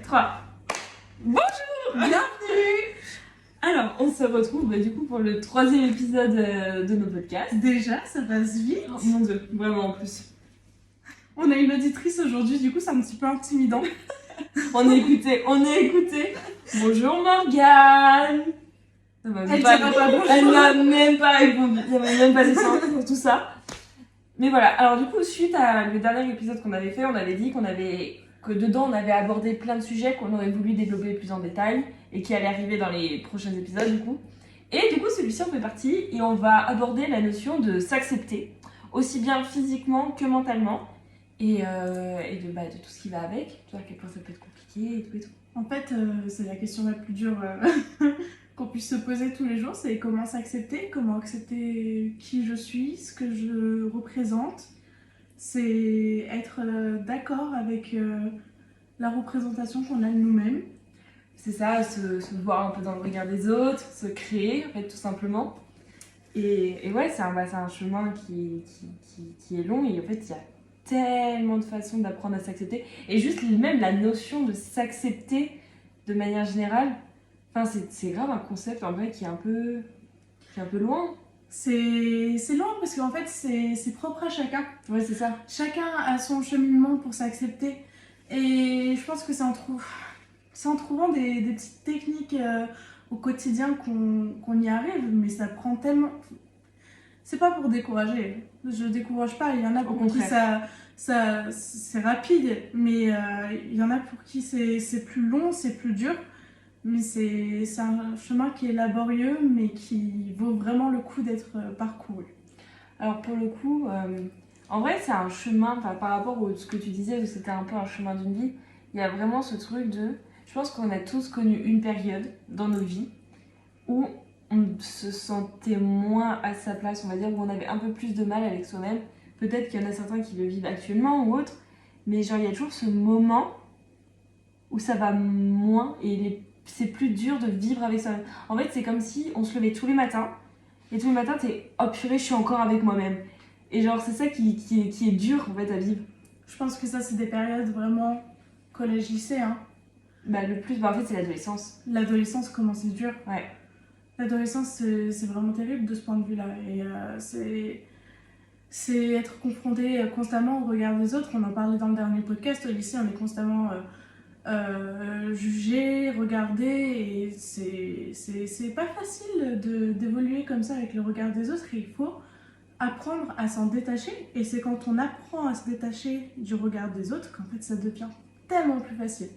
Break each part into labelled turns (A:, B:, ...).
A: 3. Bonjour, bienvenue. Alors, on se retrouve du coup pour le 3e épisode de nos podcasts.
B: Déjà, ça passe vite.
A: Oh, mon Dieu, vraiment en plus.
B: On a une auditrice aujourd'hui, du coup c'est un petit peu intimidant.
A: On est écouté. Bonjour Morgane. Elle m'a même pas répondu. Il n'y avait même pas d'essence pour tout ça. Mais voilà, alors du coup, suite à le dernier épisode qu'on avait fait, on avait dit que dedans on avait abordé plein de sujets qu'on aurait voulu développer plus en détail et qui allaient arriver dans les prochains épisodes du coup. Et du coup, celui-ci en fait partie et on va aborder la notion de s'accepter, aussi bien physiquement que mentalement et de tout ce qui va avec. Tu vois à quel point ça peut être compliqué et tout et tout.
B: En fait, c'est la question la plus dure qu'on puisse se poser tous les jours, c'est comment s'accepter, comment accepter qui je suis, ce que je représente. C'est être d'accord avec la représentation qu'on a de nous-mêmes.
A: C'est ça, se voir un peu dans le regard des autres, se créer en fait tout simplement. Et ouais, c'est un chemin qui est long et en fait il y a tellement de façons d'apprendre à s'accepter. Et juste même la notion de s'accepter de manière générale, enfin c'est grave un concept en vrai qui est un peu loin.
B: C'est loin parce qu'en fait c'est propre à chacun.
A: Ouais, c'est ça.
B: Chacun a son cheminement pour s'accepter. Et je pense que c'est en trouvant des petites techniques au quotidien qu'on y arrive, mais ça prend tellement... C'est pas pour décourager, je décourage pas, il y en a pour qui ça c'est rapide, mais il y en a pour qui c'est plus long, c'est plus dur, mais c'est un chemin qui est laborieux, mais qui vaut vraiment le coup d'être parcouru.
A: Alors pour le coup, en vrai c'est un chemin, par rapport à ce que tu disais, où c'était un peu un chemin d'une vie, il y a vraiment ce truc de... Je pense qu'on a tous connu une période dans nos vies où on se sentait moins à sa place, on va dire, où on avait un peu plus de mal avec soi-même. Peut-être qu'il y en a certains qui le vivent actuellement ou autres, mais genre il y a toujours ce moment où ça va moins et c'est plus dur de vivre avec soi-même. En fait, c'est comme si on se levait tous les matins et tous les matins t'es oh purée, je suis encore avec moi-même. Et genre c'est ça qui est dur en fait à vivre.
B: Je pense que ça c'est des périodes vraiment collège-lycée, hein.
A: Le plus, en fait c'est l'adolescence.
B: L'adolescence, comment c'est dur.
A: Ouais.
B: L'adolescence, c'est vraiment terrible de ce point de vue-là. Et c'est être confronté constamment au regard des autres. On en parlait dans le dernier podcast. Au lycée, on est constamment jugé, regardé. Et c'est pas facile d'évoluer comme ça avec le regard des autres. Et il faut apprendre à s'en détacher. Et c'est quand on apprend à se détacher du regard des autres qu'en fait, ça devient tellement plus facile.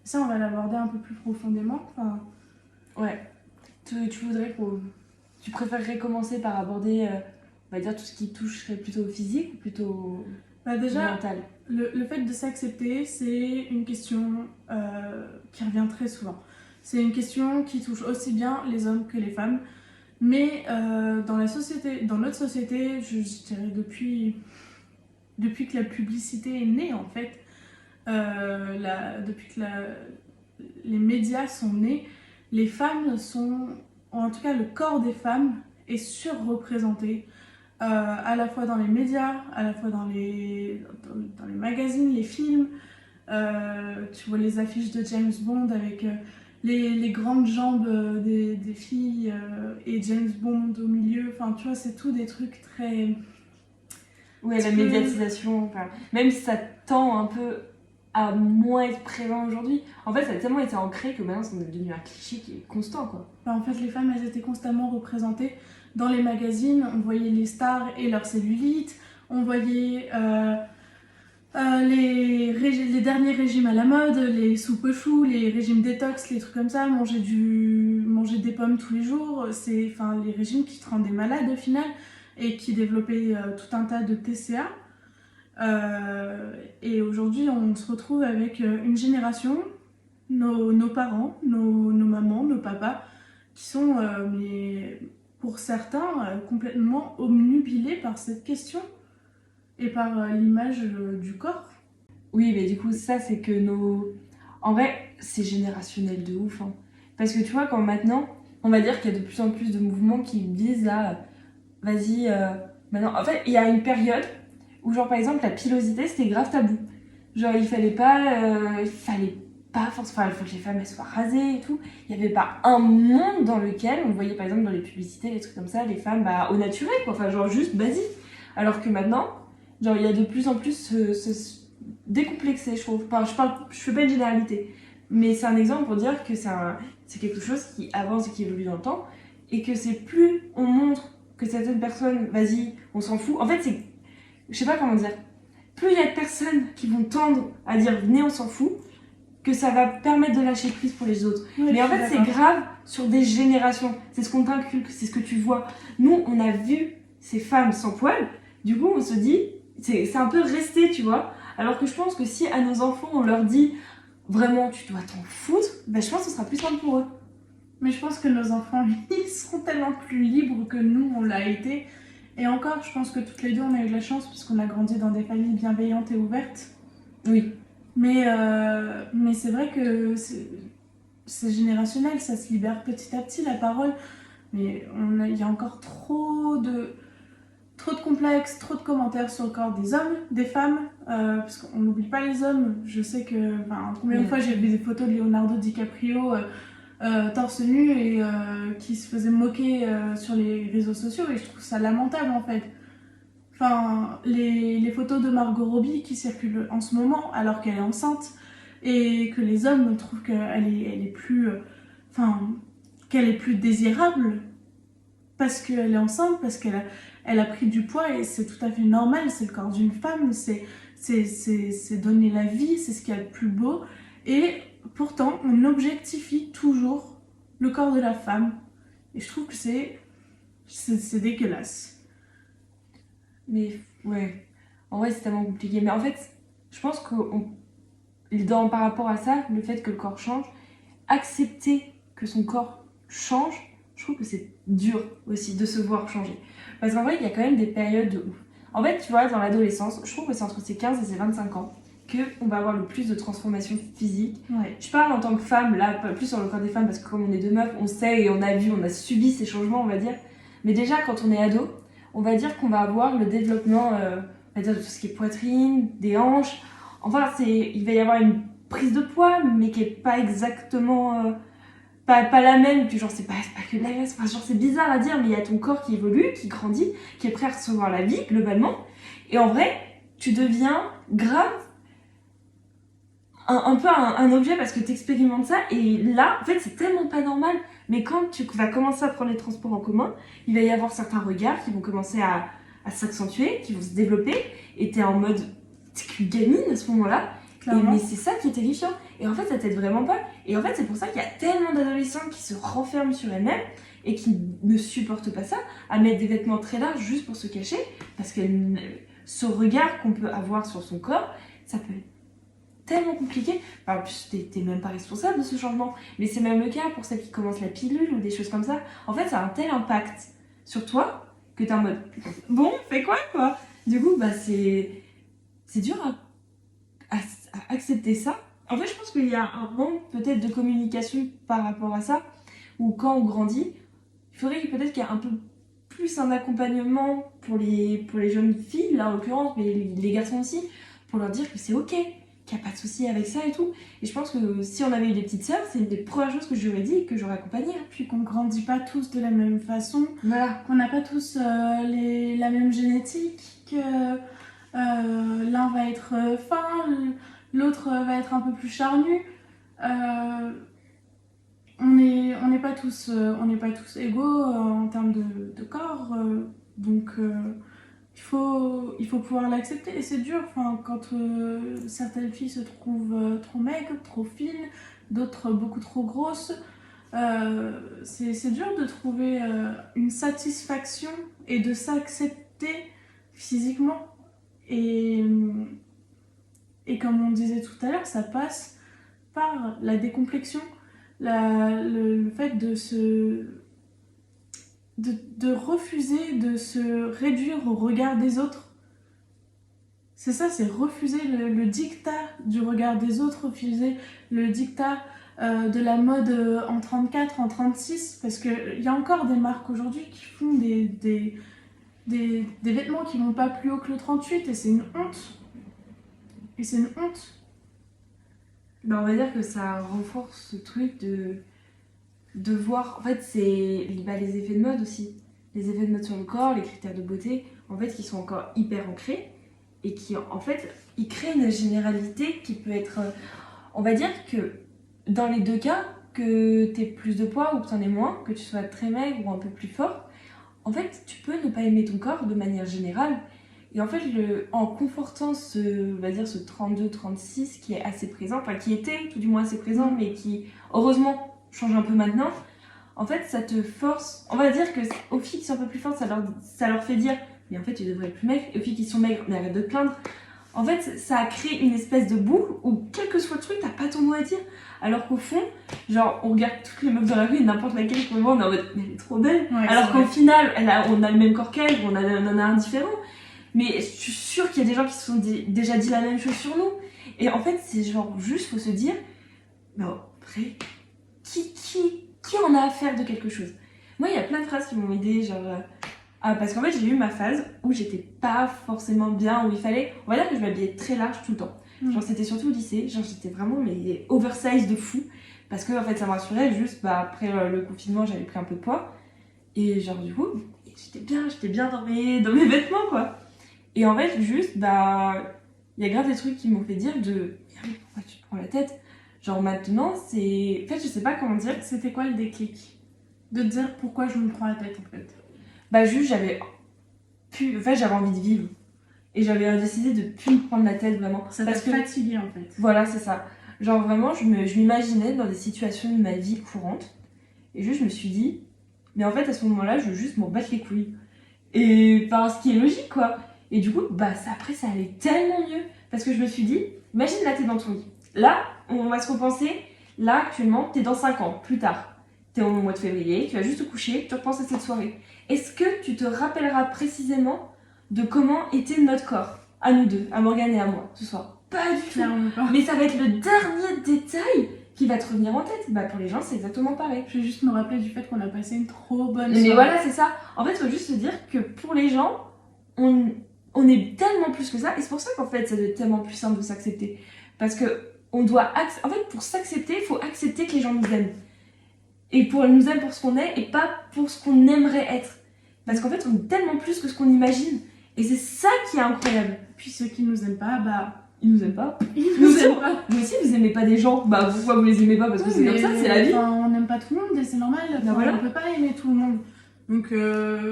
B: Ça, on va l'aborder un peu plus profondément. Enfin...
A: Ouais. Tu préférerais commencer par aborder, on va dire, tout ce qui toucherait plutôt au physique ou plutôt
B: déjà,
A: mental?
B: Le fait de s'accepter, c'est une question qui revient très souvent. C'est une question qui touche aussi bien les hommes que les femmes. Mais dans notre société, je dirais depuis que la publicité est née, en fait, depuis que les médias sont nés, les femmes sont, en tout cas le corps des femmes est surreprésenté, à la fois dans les médias, à la fois dans les magazines, les films. Tu vois les affiches de James Bond avec les grandes jambes des filles et James Bond au milieu. Enfin, tu vois, c'est tout des trucs très...
A: Ouais, la médiatisation, même si ça tend un peu à moins être présent aujourd'hui. En fait, ça a tellement été ancré que maintenant, c'est devenu un cliché qui est constant, quoi.
B: En fait, les femmes, elles étaient constamment représentées dans les magazines. On voyait les stars et leur cellulite. On voyait les derniers régimes à la mode, les soupes aux choux, les régimes détox, les trucs comme ça. Manger des pommes tous les jours. C'est les régimes qui te rendaient malade au final et qui développaient tout un tas de TCA. Et aujourd'hui, on se retrouve avec une génération, nos parents, nos mamans, nos papas, qui sont, mais pour certains, complètement obnubilés par cette question et par l'image du corps.
A: Oui, mais du coup, ça, c'est que en vrai, c'est générationnel de ouf. Hein. Parce que tu vois, quand maintenant, on va dire qu'il y a de plus en plus de mouvements qui visent à... Vas-y, maintenant... En fait, il y a une période où, genre, par exemple, la pilosité, c'était grave tabou. Genre, il fallait pas forcément, il faut que les femmes elles soient rasées et tout. Il n'y avait pas un monde dans lequel on voyait par exemple dans les publicités, les trucs comme ça, les femmes au naturel, quoi. Enfin, genre juste basique. Alors que maintenant, genre, il y a de plus en plus décomplexé, je trouve. Enfin, je fais pas une généralité, mais c'est un exemple pour dire que c'est quelque chose qui avance et qui évolue dans le temps, et que c'est plus on montre que certaines personnes, vas-y, on s'en fout. En fait, je sais pas comment dire. Plus il y a de personnes qui vont tendre à dire venez, on s'en fout, que ça va permettre de lâcher prise pour les autres.
B: Oui,
A: mais en fait, c'est grave sur des générations. C'est ce qu'on t'inculque, c'est ce que tu vois. Nous, on a vu ces femmes sans poils. Du coup, on se dit, c'est un peu resté, tu vois. Alors que je pense que si à nos enfants, on leur dit vraiment, tu dois t'en foutre, ben, je pense que ce sera plus simple pour eux.
B: Mais je pense que nos enfants, ils seront tellement plus libres que nous, on l'a été. Et encore, je pense que toutes les deux, on a eu de la chance puisqu'on a grandi dans des familles bienveillantes et ouvertes.
A: Oui.
B: Mais c'est vrai que c'est générationnel, ça se libère petit à petit, la parole. Mais il y a encore trop de complexes, trop de commentaires sur le corps des hommes, des femmes, parce qu'on n'oublie pas les hommes. Je sais que, combien de fois j'ai vu des photos de Leonardo DiCaprio torse nu et qui se faisait moquer sur les réseaux sociaux, et je trouve ça lamentable en fait. Enfin, les photos de Margot Robbie qui circulent en ce moment alors qu'elle est enceinte et que les hommes trouvent qu'elle est plus, qu'elle est plus désirable parce qu'elle est enceinte, parce qu'elle a pris du poids, et c'est tout à fait normal, c'est le corps d'une femme, c'est donner la vie, c'est ce qu'il y a de plus beau, et pourtant on objectifie toujours le corps de la femme, et je trouve que c'est dégueulasse.
A: Mais ouais, en vrai c'est tellement compliqué. Mais en fait, je pense que par rapport à ça, le fait que le corps change, accepter que son corps change, je trouve que c'est dur aussi de se voir changer. Parce qu'en vrai, il y a quand même des périodes de ouf. En fait, tu vois, dans l'adolescence, je trouve que c'est entre ses 15 et ses 25 ans qu'on va avoir le plus de transformations physiques.
B: Ouais.
A: Je parle en tant que femme, là, plus sur le corps des femmes, parce que comme on est deux meufs, on sait et on a vu, on a subi ces changements, on va dire. Mais déjà, quand on est ado, on va dire qu'on va avoir le développement, on va dire, de tout ce qui est poitrine, des hanches. Enfin, il va y avoir une prise de poids, mais qui est pas exactement... pas la même, puis genre c'est pas que de la graisse, enfin, genre c'est bizarre à dire, mais il y a ton corps qui évolue, qui grandit, qui est prêt à recevoir la vie, globalement. Et en vrai, tu deviens grave un peu un objet parce que tu expérimentes ça, et là, en fait, c'est tellement pas normal. Mais quand tu vas commencer à prendre les transports en commun, il va y avoir certains regards qui vont commencer à s'accentuer, qui vont se développer, et t'es en mode, t'es qu'une gamine à ce moment-là. Mais c'est ça qui est terrifiant. Et en fait, ça t'aide vraiment pas. Et en fait, c'est pour ça qu'il y a tellement d'adolescents qui se renferment sur elles-mêmes et qui ne supportent pas ça, à mettre des vêtements très larges juste pour se cacher, parce que ce regard qu'on peut avoir sur son corps, ça peut être tellement compliqué. Enfin, en plus, t'es même pas responsable de ce changement. Mais c'est même le cas pour celles qui commencent la pilule ou des choses comme ça. En fait, ça a un tel impact sur toi que t'es en mode bon, fais quoi. Du coup, c'est dur à accepter ça. En fait, je pense qu'il y a un manque peut-être de communication par rapport à ça, où quand on grandit, il faudrait peut-être qu'il y ait un peu plus un accompagnement pour les jeunes filles, là en l'occurrence, mais les garçons aussi, pour leur dire que c'est ok, qu'il n'y a pas de souci avec ça et tout. Et je pense que si on avait eu des petites sœurs, c'est une des premières choses que j'aurais dit et que j'aurais accompagné.
B: Puis qu'on grandit pas tous de la même façon,
A: voilà.
B: Qu'on n'a pas tous la même génétique, que l'un va être fin, l'autre va être un peu plus charnu. On n'est pas tous égaux en termes de corps, donc il faut pouvoir l'accepter, et c'est dur quand certaines filles se trouvent trop maigres, trop fines, d'autres beaucoup trop grosses. C'est dur de trouver une satisfaction et de s'accepter physiquement, et comme on disait tout à l'heure, ça passe par la décomplexion, le fait de refuser de se réduire au regard des autres. C'est ça, c'est refuser le dictat du regard des autres, refuser le dictat de la mode en 34, en 36, parce qu'il y a encore des marques aujourd'hui qui font des vêtements qui vont pas plus haut que le 38, et c'est une honte. Et c'est une honte.
A: Bah, on va dire que ça renforce ce truc de voir. En fait, c'est les effets de mode aussi. Les effets de mode sur le corps, les critères de beauté, en fait, qui sont encore hyper ancrés et qui, en fait, ils créent une généralité qui peut être. On va dire que dans les deux cas, que tu aies plus de poids ou que tu en aies moins, que tu sois très maigre ou un peu plus fort, en fait, tu peux ne pas aimer ton corps de manière générale. Et en fait, en confortant on va dire ce 32-36 qui est assez présent, enfin qui était tout du moins assez présent, mais qui, heureusement, change un peu maintenant, en fait, ça te force. On va dire que aux filles qui sont un peu plus fortes, ça leur fait dire mais en fait, tu devrais être plus maigre. Et aux filles qui sont maigres, mais arrête de te plaindre. En fait, ça a créé une espèce de boucle où, quel que soit le truc, t'as pas ton mot à dire. Alors qu'au fond, genre, on regarde toutes les meufs de la rue, n'importe laquelle qu'on voit, on est en mode, mais elle est trop belle.
B: Ouais,
A: alors qu'au final, on a le même corps qu'elle, on en a un différent. Mais je suis sûre qu'il y a des gens qui se sont déjà dit la même chose sur nous. Et en fait, c'est genre, juste, faut se dire, mais après, qui en a à faire de quelque chose? Moi, il y a plein de phrases qui m'ont aidé, genre. Parce qu'en fait, j'ai eu ma phase où j'étais pas forcément bien, où il fallait. On va dire que je m'habillais très large tout le temps. Genre, c'était surtout au lycée, genre, j'étais vraiment mais oversize de fou. Parce que, en fait, ça me rassurait, juste, après le confinement, j'avais pris un peu de poids. Et, genre, du coup, j'étais bien dans mes vêtements, quoi. Et en fait, juste, il y a grave des trucs qui m'ont fait dire pourquoi tu te prends la tête? Genre, maintenant, c'est. En fait, je sais pas comment dire.
B: C'était quoi le déclic? De te dire pourquoi je me prends la tête, en fait?
A: Juste, j'avais envie de vivre. Et j'avais décidé de plus me prendre la tête vraiment.
B: Ça t'a fatigué en fait.
A: Voilà, c'est ça. Genre vraiment, je m'imaginais dans des situations de ma vie courante. Et juste, je me suis dit, mais en fait, à ce moment-là, je veux juste m'en battre les couilles. Et enfin, ce qui est logique, quoi. Et du coup, après, ça allait tellement mieux. Parce que je me suis dit, imagine là, t'es dans ton lit. Là, on va se repenser. Là, actuellement, t'es dans 5 ans, plus tard. T'es au mois de février, tu vas juste te coucher, tu repenses à cette soirée. Est-ce que tu te rappelleras précisément de comment était notre corps, à nous deux, à Morgane et à moi, ce soir? Pas du tout.
B: Clairement pas.
A: Mais ça va être le dernier détail qui va te revenir en tête. Pour les gens, c'est exactement pareil.
B: Je vais juste me rappeler du fait qu'on a passé une trop bonne soirée.
A: Mais voilà, c'est ça. En fait, il faut juste se dire que pour les gens, on est tellement plus que ça. Et c'est pour ça qu'en fait, ça doit être tellement plus simple de s'accepter. Parce que on doit... En fait, pour s'accepter, il faut accepter que les gens nous aiment. Et pour nous aimer pour ce qu'on est et pas pour ce qu'on aimerait être. Parce qu'en fait, on est tellement plus que ce qu'on imagine. Et c'est ça qui est incroyable.
B: Puis ceux qui nous aiment pas,
A: ils nous aiment pas.
B: Ils nous aiment pas.
A: Vous aussi, vous aimez pas des gens. Pourquoi vous les aimez pas? Parce que c'est comme ça, c'est la vie.
B: On n'aime pas tout le monde et c'est normal.
A: Voilà.
B: On peut pas aimer tout le monde. Donc,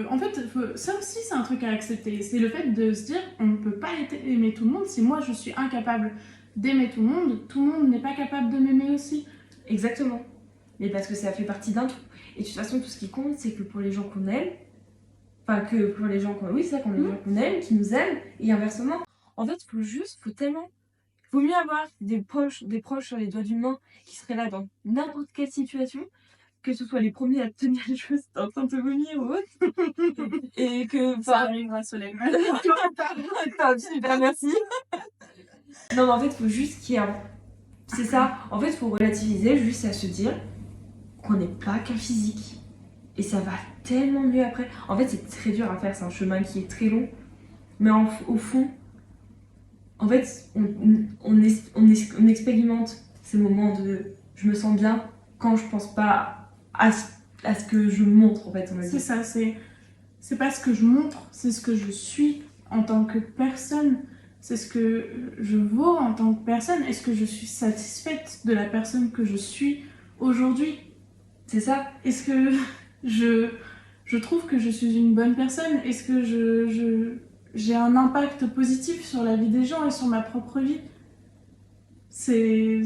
B: en fait, ça aussi, c'est un truc à accepter. C'est le fait de se dire, on ne peut pas aimer tout le monde. Si moi, je suis incapable d'aimer tout le monde n'est pas capable de m'aimer aussi.
A: Exactement. Mais parce que ça fait partie d'un tout. Et de toute façon, tout ce qui compte, c'est que pour les gens qu'on aime, que pour les gens qu'on aime, qui nous aiment, et inversement. En fait, faut tellement. Vaut mieux avoir des proches sur les doigts d'une main qui seraient là dans n'importe quelle situation, que ce soit les premiers à te tenir les cheveux si t'es en train de te vomir ou autre. Et que.
B: Ça arrivera, Solène.
A: Super, merci. Non, mais en fait, faut juste qu'il y ait C'est ça. En fait, faut relativiser juste à se dire qu'on n'est pas qu'un physique. Et ça va tellement mieux après. En fait, c'est très dur à faire, c'est un chemin qui est très long. Mais au fond, en fait, on expérimente ces moments de je me sens bien quand je pense pas à ce que je montre, en fait.
B: C'est ça, c'est pas ce que je montre, c'est ce que je suis en tant que personne. C'est ce que je vaux en tant que personne. Est-ce que je suis satisfaite de la personne que je suis aujourd'hui?
A: C'est ça.
B: Est-ce que je trouve que je suis une bonne personne? Est-ce que j'ai un impact positif sur la vie des gens et sur ma propre vie? C'est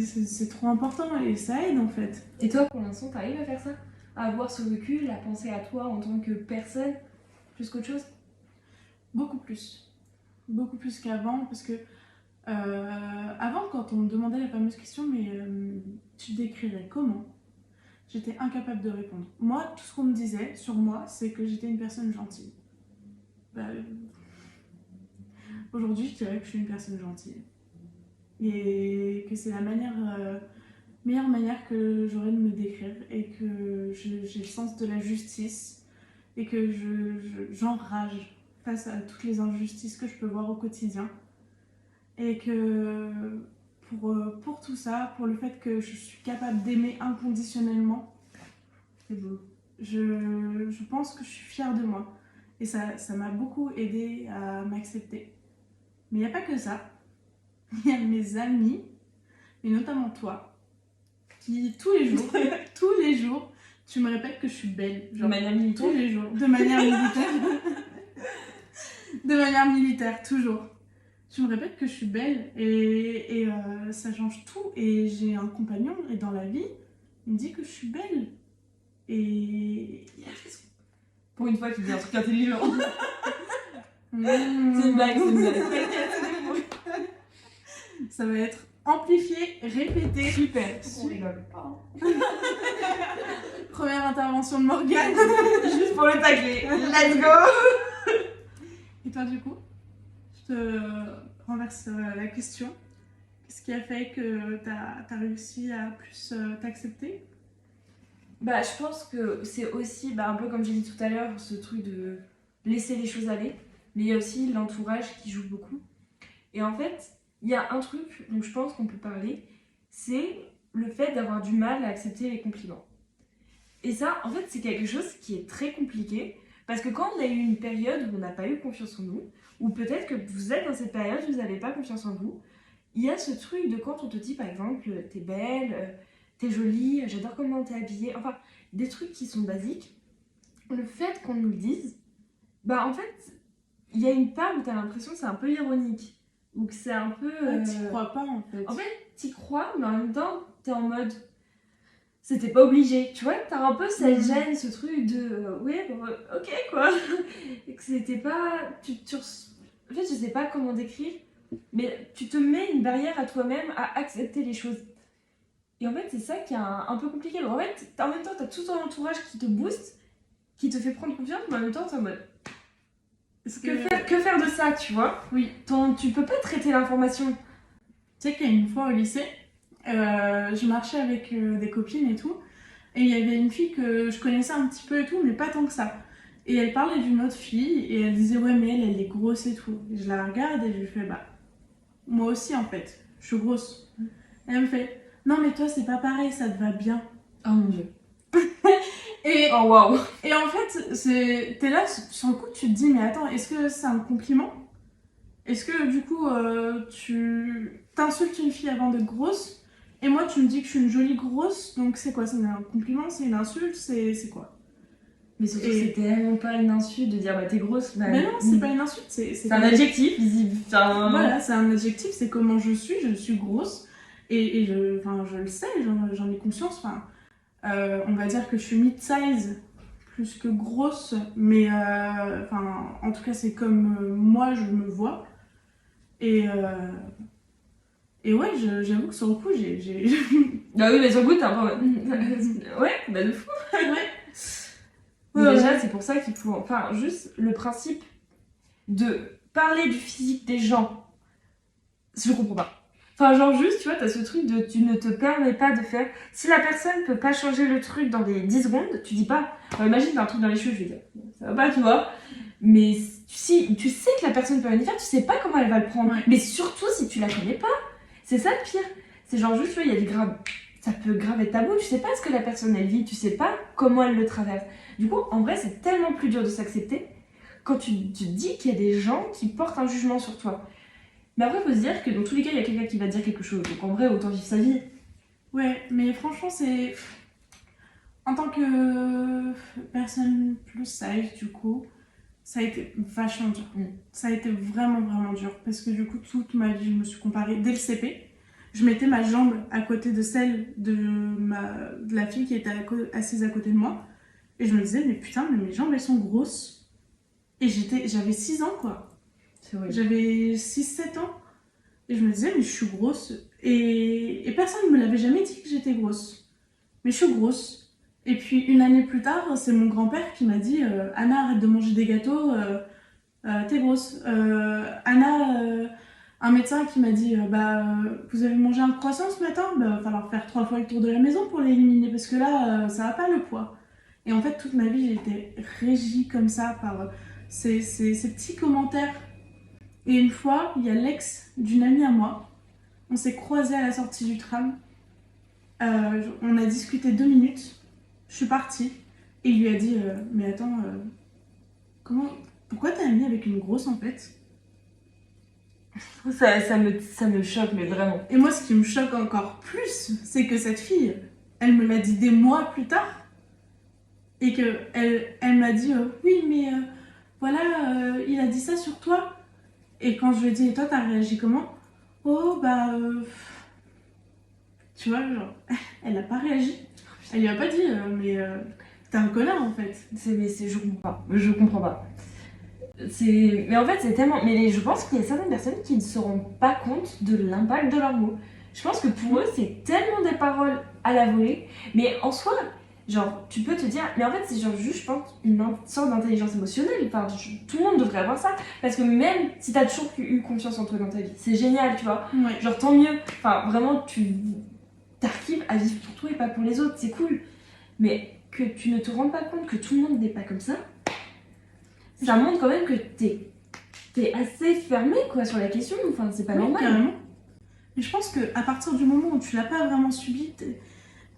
B: trop important et ça aide en fait.
A: Et toi, pour l'instant, t'arrives à faire ça? À avoir ce recul, à penser à toi en tant que personne, plus qu'autre chose?
B: Beaucoup plus. Beaucoup plus qu'avant, parce que avant, quand on me demandait la fameuse question, mais tu te décrirais comment? J'étais incapable de répondre. Moi, tout ce qu'on me disait sur moi, c'est que j'étais une personne gentille. Aujourd'hui, je dirais que je suis une personne gentille. Et que c'est la meilleure manière que j'aurais de me décrire, et que j'ai le sens de la justice, et que j'enrage face à toutes les injustices que je peux voir au quotidien. Et que pour tout ça, pour le fait que je suis capable d'aimer inconditionnellement.
A: C'est beau.
B: Je pense que je suis fière de moi. Et ça m'a beaucoup aidée à m'accepter. Mais il n'y a pas que ça. Il y a mes amis, et notamment toi, qui tous les jours, tu me répètes que je suis belle.
A: De manière militaire.
B: Tous les jours, de manière militaire. De manière militaire, toujours. Tu me répètes que je suis belle et ça change tout. Et j'ai un compagnon et dans la vie, il me dit que je suis belle. Et il a raison.
A: Pour une fois qu'il dit un truc intelligent.
B: Mmh.
A: C'est une blague, c'est une blague.
B: Ça va être amplifié, répété.
A: Super. On rigole pas.
B: Première intervention de Morgane.
A: Juste pour le tacler. Let's go.
B: Et toi, du coup, je te renverse la question. Qu'est-ce qui a fait que t'as réussi à plus t'accepter?
A: Bah, je pense que c'est aussi, un peu comme j'ai dit tout à l'heure, ce truc de laisser les choses aller. Mais il y a aussi l'entourage qui joue beaucoup. Et en fait, il y a un truc dont je pense qu'on peut parler, c'est le fait d'avoir du mal à accepter les compliments. Et ça, en fait, c'est quelque chose qui est très compliqué. Parce que quand on a eu une période où on n'a pas eu confiance en nous, ou peut-être que vous êtes dans cette période où vous n'avez pas confiance en vous, il y a ce truc de quand on te dit, par exemple, t'es belle, t'es jolie, j'adore comment t'es habillée, enfin, des trucs qui sont basiques. Le fait qu'on nous le dise, en fait, il y a une part où t'as l'impression que c'est un peu ironique, ou que c'est un peu...
B: T'y crois pas, en fait.
A: En fait, t'y crois, mais en même temps, t'es en mode... C'était pas obligé, tu vois, t'as un peu cette gêne, ce truc de... ok, quoi. Et que c'était pas... En fait, je sais pas comment décrire, mais tu te mets une barrière à toi-même à accepter les choses. Et en fait, c'est ça qui est un peu compliqué. En fait, en même temps, t'as tout ton entourage qui te booste, qui te fait prendre confiance, mais en même temps, t'es en mode... Que faire de ça, tu vois?
B: Oui.
A: Tu peux pas traiter l'information.
B: Tu sais qu'il y a une fois au lycée, je marchais avec des copines et tout, et il y avait une fille que je connaissais un petit peu et tout, mais pas tant que ça. Et elle parlait d'une autre fille, et elle disait, ouais, mais elle est grosse et tout. Et je la regarde et je lui fais, moi aussi en fait, je suis grosse. Et elle me fait, non mais toi c'est pas pareil, ça te va bien.
A: Oh mon dieu.
B: Et,
A: oh waouh.
B: Et en fait, t'es là, sur le coup, tu te dis, mais attends, est-ce que c'est un compliment? Est-ce que du coup, tu t'insultes une fille avant d'être grosse? Et moi, tu me dis que je suis une jolie grosse, donc c'est quoi? C'est un compliment? C'est une insulte? C'est quoi?
A: Mais surtout, c'est tellement pas une insulte de dire t'es grosse.
B: Mais non, c'est pas une insulte, c'est
A: un adjectif visible.
B: Voilà, c'est un adjectif, c'est comment je suis grosse. Et je le sais, j'en ai conscience. On va dire que je suis mid-size plus que grosse, mais en tout cas, c'est comme moi je me vois. Et ouais, j'avoue que sur le coup, j'ai...
A: Ah oui, mais sur le coup, t'es un peu... ouais, de fou.
B: Ouais.
A: Mais déjà, c'est pour ça qu'il faut... Enfin, juste le principe de parler du physique des gens, je comprends pas. Enfin, genre juste, tu vois, t'as ce truc de tu ne te permets pas de faire... Si la personne peut pas changer le truc dans les 10 secondes, tu dis pas... imagine, t'as un truc dans les cheveux, je vais dire, ça va pas, tu vois. Mais si tu sais que la personne peut rien y faire, tu sais pas comment elle va le prendre.
B: Ouais.
A: Mais surtout si tu la connais pas. C'est ça le pire. C'est genre juste, tu vois, il y a des graves... Ça peut grave être tabou, tu sais pas ce que la personne elle vit, tu sais pas comment elle le traverse. Du coup, en vrai, c'est tellement plus dur de s'accepter quand tu te dis qu'il y a des gens qui portent un jugement sur toi. Mais après, il faut se dire que dans tous les cas, il y a quelqu'un qui va te dire quelque chose. Donc en vrai, autant vivre sa vie.
B: Ouais, mais franchement, c'est... En tant que personne plus sage, du coup, ça a été vachement dur. Ça a été vraiment, vraiment dur. Parce que du coup, toute ma vie, je me suis comparée dès le CP. Je mettais ma jambe à côté de celle de la fille qui était assise à côté de moi. Et je me disais, mais putain, mais mes jambes, elles sont grosses. Et j'avais 6 ans, quoi.
A: C'est vrai.
B: J'avais 6-7 ans. Et je me disais, mais je suis grosse. Et personne ne me l'avait jamais dit que j'étais grosse. Mais je suis grosse. Et puis, une année plus tard, c'est mon grand-père qui m'a dit, Anna, arrête de manger des gâteaux, t'es grosse. Anna... un médecin qui m'a dit vous avez mangé un croissant ce matin, va falloir faire 3 fois le tour de la maison pour l'éliminer parce que là ça va pas le poids. Et en fait toute ma vie j'ai été régie comme ça par ces petits commentaires. Et une fois il y a l'ex d'une amie à moi On s'est croisés à la sortie du tram. On a discuté 2 minutes. Je suis partie. Et il lui a dit mais attends, pourquoi t'es amie avec une grosse en fait?
A: Ça me choque, mais vraiment.
B: Et moi, ce qui me choque encore plus, c'est que cette fille, elle me l'a dit des mois plus tard. Et que elle m'a dit oui, mais voilà, il a dit ça sur toi. Et quand je lui ai dit, et toi, t'as réagi comment? Oh, bah. Tu vois, genre, elle a pas réagi. Elle lui a pas dit, mais t'es un connard en fait.
A: Je comprends pas. Je comprends pas. Mais en fait, c'est tellement. Mais je pense qu'il y a certaines personnes qui ne se rendent pas compte de l'impact de leurs mots. Je pense que pour eux, c'est tellement des paroles à la volée. Mais en soi, genre, tu peux te dire. Mais en fait, c'est genre juste, je pense, une sorte d'intelligence émotionnelle. Enfin, tout le monde devrait avoir ça. Parce que même si t'as toujours eu confiance en toi dans ta vie, c'est génial, tu vois.
B: Ouais.
A: Genre, tant mieux. Enfin, vraiment, tu t'arrives à vivre pour toi et pas pour les autres. C'est cool. Mais que tu ne te rendes pas compte que tout le monde n'est pas comme ça. Ça montre quand même que t'es assez fermé quoi sur la question, enfin c'est pas
B: Oui,
A: normal.
B: Carrément. Mais je pense qu'à partir du moment où tu l'as pas vraiment subi,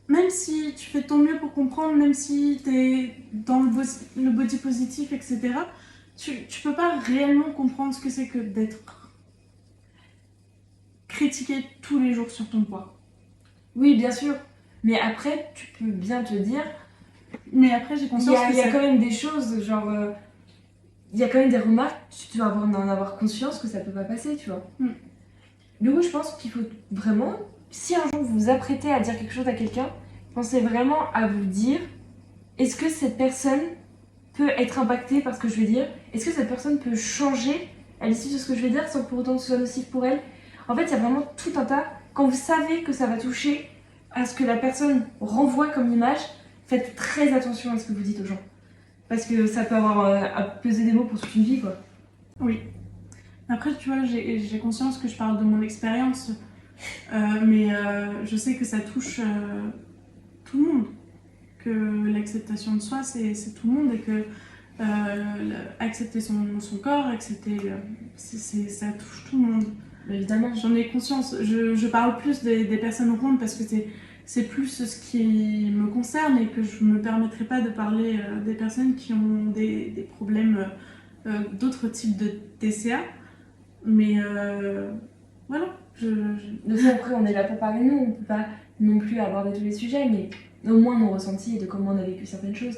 B: même si tu fais de ton mieux pour comprendre, même si t'es dans le body positif, etc., tu peux pas réellement comprendre ce que c'est que d'être critiqué tous les jours sur ton poids.
A: Oui, bien sûr. Mais après, tu peux bien te dire.
B: Mais après, j'ai conscience
A: Il y a quand même des choses, genre. Il y a quand même des remarques, tu dois en avoir conscience que ça peut pas passer, tu vois. Du coup, je pense qu'il faut vraiment. Si un jour vous vous apprêtez à dire quelque chose à quelqu'un, pensez vraiment à vous dire est-ce que cette personne peut être impactée par ce que je vais dire? Est-ce que cette personne peut changer à l'issue de ce que je vais dire sans pour autant que ce soit nocif pour elle? En fait, il y a vraiment tout un tas. Quand vous savez que ça va toucher à ce que la personne renvoie comme image, faites très attention à ce que vous dites aux gens. Parce que ça peut avoir à peser des mots pour toute une vie, quoi.
B: Oui. Après, tu vois, j'ai conscience que je parle de mon expérience, mais je sais que ça touche tout le monde. Que l'acceptation de soi, c'est tout le monde et que accepter son corps, accepter, ça touche tout le monde.
A: Évidemment.
B: J'en ai conscience. Je parle plus des personnes rondes parce que c'est plus ce qui me concerne et que je me permettrai pas de parler des personnes qui ont des problèmes d'autres types de TCA. Mais voilà.
A: De toute après, on est là pour parler de nous, on peut pas non plus aborder tous les sujets, mais au moins nos ressentis et de comment on a vécu certaines choses.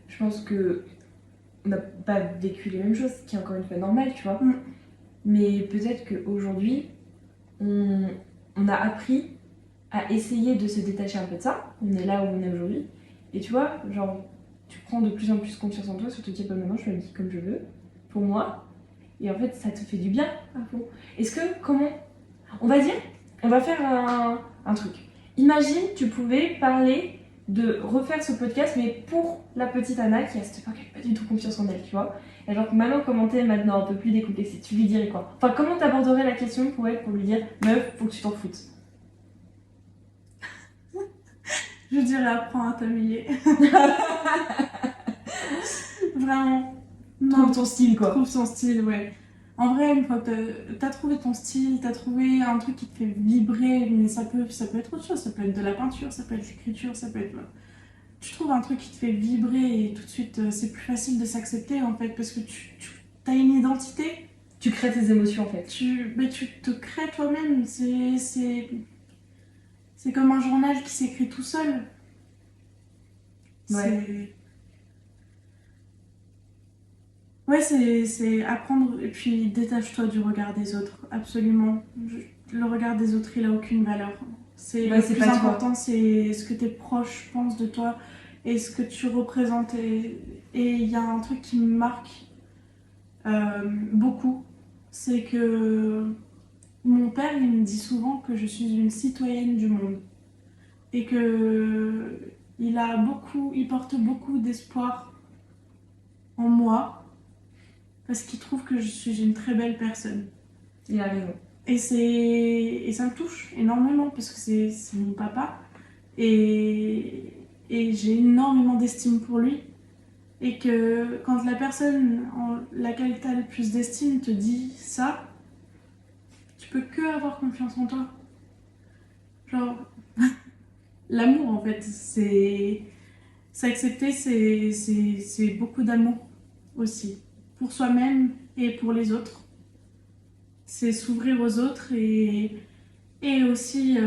A: Je pense que on n'a pas vécu les mêmes choses, ce qui est encore une fois normal, tu vois. Mais peut-être qu'aujourd'hui, on a appris à essayer de se détacher un peu de ça. On est là où on est aujourd'hui. Et tu vois, genre, tu prends de plus en plus confiance en toi, surtout que maintenant, je m'habille comme je veux, pour moi. Et en fait, ça te fait du bien à fond. Est-ce que, on va dire, on va faire un truc. Imagine, tu pouvais parler de refaire ce podcast, mais pour la petite Anna qui à cette époque n'avait pas du tout confiance en elle, tu vois. Et genre, maintenant, commenter maintenant un peu plus décomplexé, tu lui dirais quoi? Enfin, comment t'aborderais la question pour elle, pour lui dire, meuf, faut que tu t'en foutes?
B: Je dirais apprends à t'habiller. Vraiment.
A: Trouve ton style, quoi.
B: Trouve son style, ouais. En vrai, une fois que t'as trouvé ton style, t'as trouvé un truc qui te fait vibrer, mais ça peut être autre chose, ça peut être de la peinture, ça peut être l'écriture, ça peut être... Tu trouves un truc qui te fait vibrer et tout de suite, c'est plus facile de s'accepter en fait, parce que tu as une identité.
A: Tu crées tes émotions en fait.
B: Tu te crées toi-même, c'est comme un journal qui s'écrit tout seul.
A: Ouais.
B: Ouais, c'est apprendre et puis détache-toi du regard des autres, absolument. Le regard des autres, il a aucune valeur. Le plus important, c'est ce que tes proches pensent de toi et ce que tu représentes. Et il y a un truc qui me marque beaucoup, c'est que mon père, il me dit souvent que je suis une citoyenne du monde et que il porte beaucoup d'espoir en moi. Parce qu'il trouve que je suis une très belle personne.
A: Il a raison.
B: Et ça me touche énormément parce que c'est mon papa. Et j'ai énormément d'estime pour lui. Et que quand la personne en laquelle tu as le plus d'estime te dit ça, tu peux que avoir confiance en toi. Genre, l'amour en fait, c'est s'accepter, c'est beaucoup d'amour aussi, pour soi-même et pour les autres. C'est s'ouvrir aux autres et aussi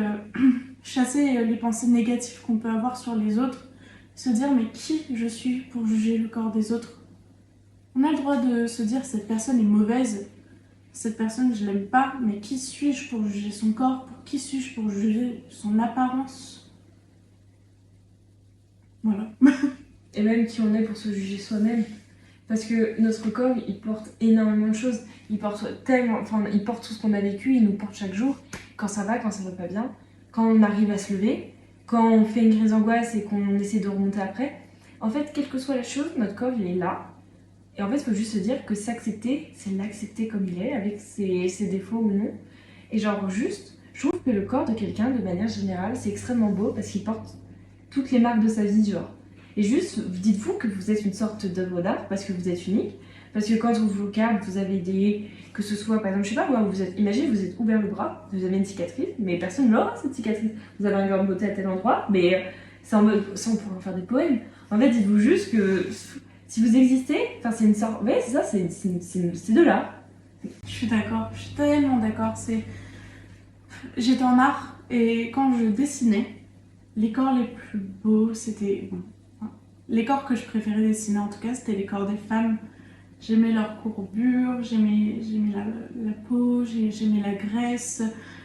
B: chasser les pensées négatives qu'on peut avoir sur les autres. Se dire, mais qui je suis pour juger le corps des autres? On a le droit de se dire, cette personne est mauvaise, cette personne je l'aime pas, mais qui suis-je pour juger son corps? Qui suis-je pour juger son apparence? Voilà.
A: Et même qui on est pour se juger soi-même. Parce que notre corps, il porte énormément de choses. Il porte il porte tout ce qu'on a vécu, il nous porte chaque jour. Quand ça va pas bien. Quand on arrive à se lever. Quand on fait une crise d'angoisse et qu'on essaie de remonter après. En fait, quelle que soit la chose, notre corps, il est là. Et en fait, il faut juste se dire que s'accepter, c'est l'accepter comme il est, avec ses défauts ou non. Et genre, juste, je trouve que le corps de quelqu'un, de manière générale, c'est extrêmement beau parce qu'il porte toutes les marques de sa vie, genre. Et juste, dites-vous que vous êtes une sorte d'œuvre d'art parce que vous êtes unique. Parce que quand on vous regarde, vous avez des... Que ce soit, par exemple, je sais pas, imaginez, vous êtes ouvert le bras, vous avez une cicatrice, mais personne n'aura cette cicatrice. Vous avez un grain de beauté à tel endroit, mais c'est en mode... Ça, on pourrait en faire des poèmes. En fait, dites-vous juste que si vous existez, enfin, c'est une sorte... Ouais, c'est ça, c'est de l'art.
B: Je suis d'accord, je suis tellement d'accord. J'étais en art et quand je dessinais, les corps les plus beaux, c'était... Les corps que je préférais dessiner en tout cas, c'était les corps des femmes. J'aimais leur courbure, j'aimais la peau, j'aimais la graisse,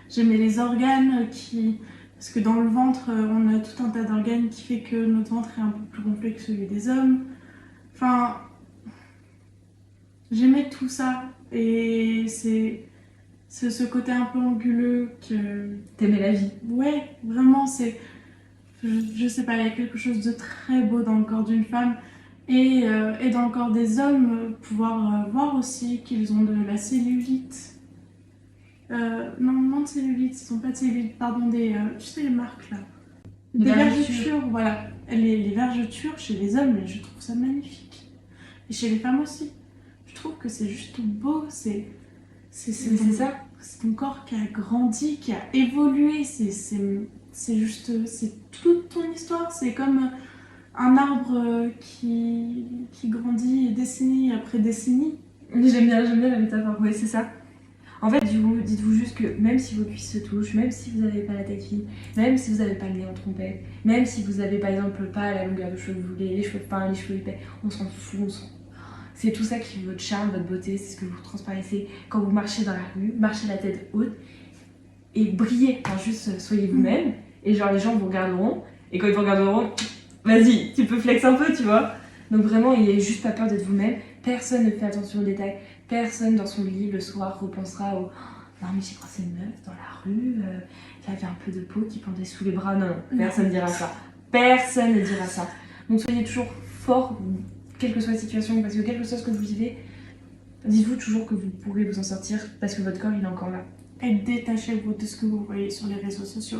B: j'aimais les organes qui... Parce que dans le ventre, on a tout un tas d'organes qui fait que notre ventre est un peu plus gonflé que celui des hommes. Enfin, j'aimais tout ça. Et c'est ce côté un peu anguleux que...
A: T'aimais la vie.
B: Ouais, vraiment, c'est... Je sais pas, il y a quelque chose de très beau dans le corps d'une femme et dans le corps des hommes, pouvoir voir aussi qu'ils ont de la cellulite. Non de cellulite, ils n'ont pas de cellulite, pardon, tu sais les marques là. Des vergetures, voilà. Les vergetures chez les hommes, je trouve ça magnifique. Et chez les femmes aussi. Je trouve que c'est juste beau, c'est
A: ça.
B: C'est ton corps qui a grandi, qui a évolué, c'est juste, c'est toute ton histoire, c'est comme un arbre qui grandit décennie après décennie.
A: J'aime bien la métaphore, oui, c'est ça. En fait, dites-vous juste que même si vos cuisses se touchent, même si vous n'avez pas la tête fine, même si vous n'avez pas le nez en trompette, même si vous n'avez par exemple pas la longueur de cheveux que vous voulez, les cheveux fins, les cheveux épais, on s'en fout, c'est tout ça qui fait votre charme, votre beauté, c'est ce que vous transparaissez quand vous marchez dans la rue, marchez la tête haute et brillez, enfin juste soyez vous-même. Et genre les gens vous regarderont, et quand ils vous regarderont, vas-y, tu peux flex un peu, tu vois. Donc vraiment, il n'ayez juste pas peur d'être vous-même. Personne ne fait attention aux détails. Personne dans son lit le soir repensera au « Non mais j'ai croisé une meuf dans la rue, elle avait un peu de peau qui pendait sous les bras. » Non, personne ne dira ça. Personne ne dira ça. Donc soyez toujours fort, quelle que soit la situation, parce que quel que soit ce que vous vivez, dites-vous toujours que vous pourrez vous en sortir, parce que votre corps, il est encore là.
B: Et détachez-vous de ce que vous voyez sur les réseaux sociaux.